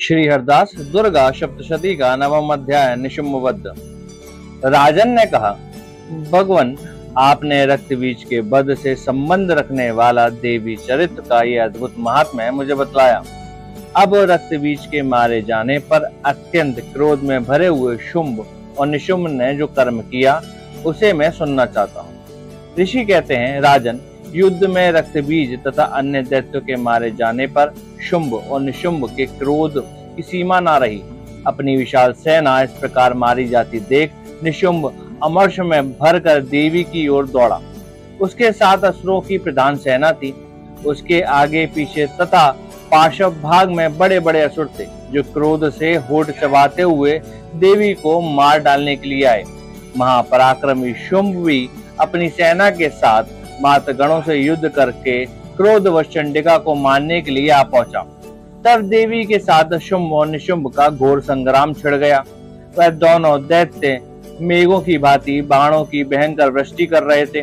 श्री हरदास दुर्गा सप्तशती का नवम अध्याय निशुम्भवध। राजन ने कहा, भगवान, आपने रक्त बीज के वध से संबंध रखने वाला देवी चरित्र का यह अद्भुत महात्म्य मुझे बतलाया। अब रक्त बीज के मारे जाने पर अत्यंत क्रोध में भरे हुए शुंभ और निशुम्भ ने जो कर्म किया उसे मैं सुनना चाहता हूँ। ऋषि कहते हैं, राजन, युद्ध में रक्त बीज तथा अन्य दैत्यों के मारे जाने पर शुंभ और निशुम्भ के क्रोध की सीमा न रही। अपनी विशाल सेना इस प्रकार मारी जाती देख निशुम्भ अमर्ष में भरकर देवी की ओर दौड़ा। उसके साथ असुरों की प्रधान सेना थी। उसके आगे पीछे तथा पार्श्व भाग में बड़े बड़े असुर थे, जो क्रोध से होठ चबाते हुए देवी को मार डालने के लिए आए। महापराक्रमी शुंभ भी अपनी सेना के साथ मातगणों से युद्ध करके क्रोधवश चंडिका को मारने के लिए आ पहुंचा। तब देवी के साथ शुंभ और निशुंभ का घोर संग्राम छिड़ गया। वह दोनों दैत्य मेघों की भांति बाणों की भयंकर वृष्टि कर रहे थे।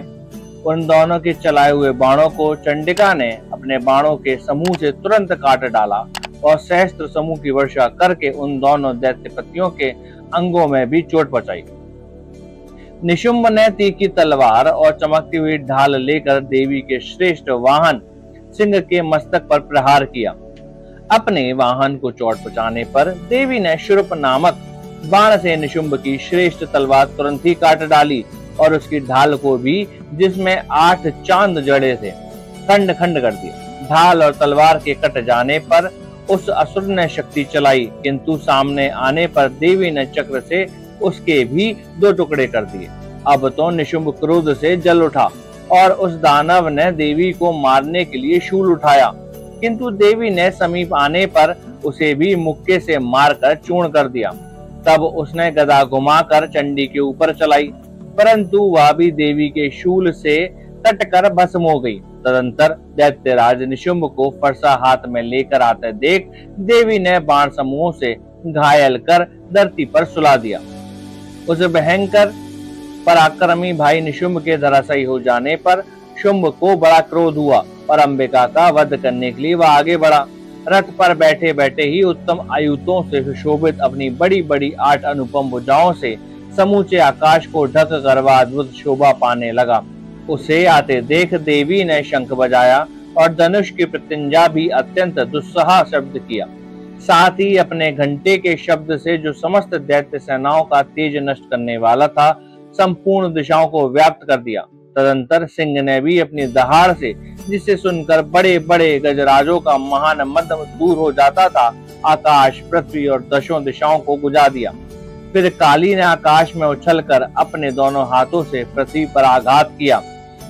उन दोनों के चलाए हुए बाणों को चंडिका ने अपने बाणों के समूह से तुरंत काट डाला और सहस्त्र समूह की वर्षा करके उन दोनों दैत्यपतियों के अंगों में भी चोट पहुंचाई। निशुंभ ने तीखी तलवार और चमकती हुई ढाल लेकर देवी के श्रेष्ठ वाहन सिंह के मस्तक पर प्रहार किया। अपने वाहन को चोट पहुंचाने पर देवी ने शुर्प नामक बाण से निशुंभ की श्रेष्ठ तलवार तुरंत ही काट डाली और उसकी ढाल को भी, जिसमें 8 चांद जड़े थे, खंड खंड कर दिया। ढाल और तलवार के कट जाने पर उस असुर ने शक्ति चलाई, किंतु सामने आने पर देवी ने चक्र से उसके भी 2 टुकड़े कर दिए। अब तो निशुंभ क्रोध से जल उठा और उस दानव ने देवी को मारने के लिए शूल उठाया, किंतु देवी ने समीप आने पर उसे भी मुक्के से मारकर चूर्ण कर दिया। तब उसने गदा घुमाकर चंडी के ऊपर चलाई, परंतु वह भी देवी के शूल से कटकर भस्म हो गई। तदंतर दैत्यराज निशुंभ को फरसा हाथ में लेकर आते देख देवी ने बाण समूहों से घायल कर धरती पर सुला दिया। उस भयंकर पराक्रमी भाई निशुंभ के धराशायी हो जाने पर शुंभ को बड़ा क्रोध हुआ और अंबिका का वध करने के लिए वह आगे बढ़ा। रथ पर बैठे बैठे ही उत्तम आयुधों से सुशोभित अपनी बड़ी बड़ी 8 अनुपम भुजाओं से समूचे आकाश को ढक कर वह अद्भुत शोभा पाने लगा। उसे आते देख देवी ने शंख बजाया और धनुष की प्रत्यंजा भी अत्यंत दुस्सह शब्द किया। साथ ही अपने घंटे के शब्द से, जो समस्त दैत्य सेनाओं का तेज नष्ट करने वाला था, संपूर्ण दिशाओं को व्याप्त कर दिया। तदंतर सिंह ने भी अपनी दहाड़ से, जिसे सुनकर बड़े बड़े गजराजों का महान मद दूर हो जाता था, आकाश, पृथ्वी और 10 दिशाओं को गुजा दिया। फिर काली ने आकाश में उछलकर अपने दोनों हाथों से पृथ्वी पर आघात किया।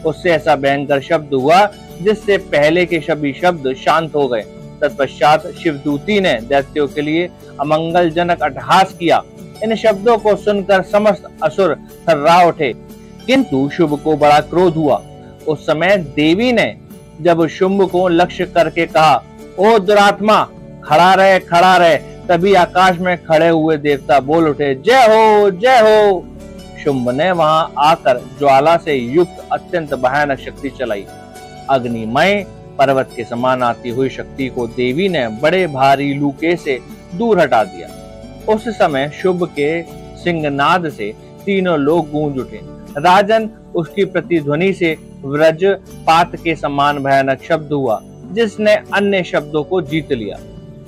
उससे ऐसा भयंकर शब्द हुआ जिससे पहले के सभी शब्द शांत हो गए। तत्पश्चात शिवदूती ने दैत्यों के लिए अमंगलजनक अट्टहास किया। इन शब्दों को सुनकर समस्त असुर थर्रा उठे, किंतु शुंभ को बड़ा क्रोध हुआ। उस समय देवी ने जब शुंभ को लक्ष्य करके कहा, ओ दुरात्मा, खड़ा रहे, खड़ा रहे, तभी आकाश में खड़े हुए देवता बोल उठे, जय हो, जय हो। शुंभ ने वहां आकर ज्वाला से युक्त अत्यंत भयानक शक्ति चलाई। अग्निमय पर्वत के समान आती हुई शक्ति को देवी ने बड़े भारी लूके से दूर हटा दिया। उस समय शुंभ के सिंहनाद से तीनों लोग गूंज उठे। राजन, उसकी प्रतिध्वनि से वज्रपात के समान भयानक शब्द हुआ, जिसने अन्य शब्दों को जीत लिया।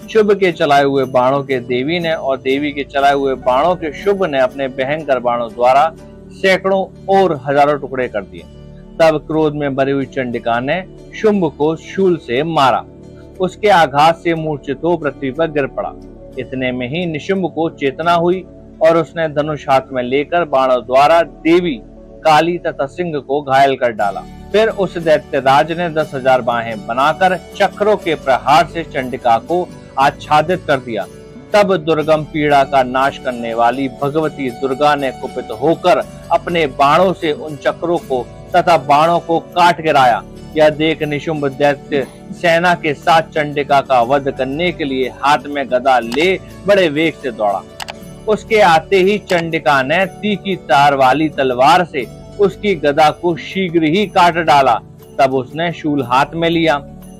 शुंभ के चलाए हुए बाणों के देवी ने और देवी के चलाए हुए बाणों के शुंभ ने अपने भयंकर बाणों द्वारा सैकड़ों और हजारों टुकड़े कर दिए। तब क्रोध में भरी हुई चंडिका ने शुंभ को शूल से मारा। उसके आघात से मूर्छित हो पृथ्वी पर गिर पड़ा। इतने में ही निशुंभ को चेतना हुई और उसने धनुष हाथ में लेकर बाणों द्वारा देवी, काली तथा सिंह को घायल कर डाला। फिर उस दैत्यराज ने 10,000 बाहें बनाकर चक्रों के प्रहार से चंडिका को आच्छादित कर दिया। तब दुर्गम पीड़ा का नाश करने वाली भगवती दुर्गा ने कुपित होकर अपने बाणों से उन चक्रों को तथा बाणों को काट गिराया। यह देख निशुंभ दैत्य सेना के साथ चंडिका का वध करने के लिए हाथ में गदा ले बड़े वेग से दौड़ा। उसके आते ही चंडिका ने तीखी तार वाली तलवार से उसकी गदा को शीघ्र ही काट डाला। तब उसने शूल हाथ में लिया।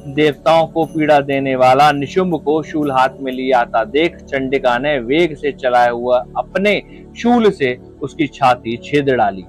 देवताओं को पीड़ा देने वाला निशुंभ को शूल हाथ में लिया आता देख चंडिका ने वेग से चलाया हुआ अपने शूल से उसकी छाती छेद डाली।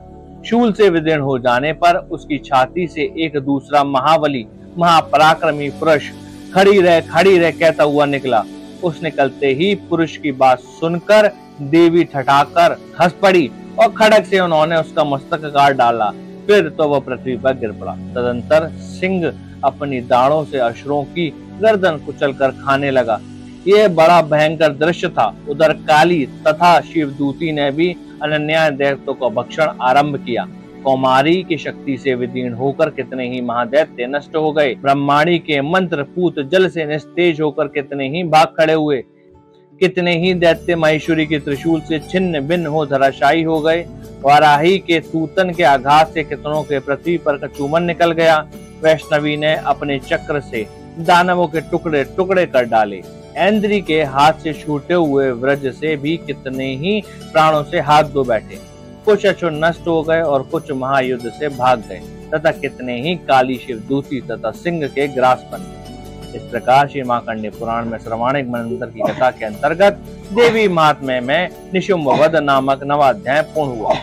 शूल से विदीर्ण हो जाने पर उसकी छाती से एक दूसरा महाबली महापराक्रमी पुरुष खड़ी रह कहता हुआ निकला। उस निकलते ही पुरुष की बात सुनकर देवी ठठाकर हंस पड़ी और खड़क से उन्होंने उसका मस्तक काट डाला। फिर तो वह पृथ्वी पर गिर पड़ा। तदंतर सिंह अपनी दाढ़ों से असुरों की गर्दन कुचलकर खाने लगा। यह बड़ा भयंकर दृश्य था। उधर काली तथा शिवदूती ने भी अनन्या दैत्यों का भक्षण आरंभ किया। कौमारी की शक्ति से विदीर्ण होकर कितने ही महादैत्य नष्ट हो गए। ब्रह्माणी के मंत्र पूत जल से निस्तेज होकर कितने ही भाग खड़े हुए। कितने ही दैत्य महेश्वरी के त्रिशूल से छिन्न भिन्न हो धराशायी हो गए। वाराही के तूतन के आघात से कितनों के पृथ्वी पर कचूमन निकल गया। वैष्णवी ने अपने चक्र से दानवों के टुकड़े टुकड़े कर डाले। ऐन्द्री के हाथ से छूटे हुए व्रज से भी कितने ही प्राणों से हाथ धो बैठे। कुछ अश्व नष्ट हो गए और कुछ महायुद्ध से भाग गए तथा कितने ही काली शिवदूती तथा सिंह के ग्रास बन गए। इस प्रकार श्री मार्कंडेय पुराण में श्रवणिक मनवंतर की कथा के अंतर्गत देवी महात्म्य में निशुंभ वध नामक नवाध्याय पूर्ण हुआ।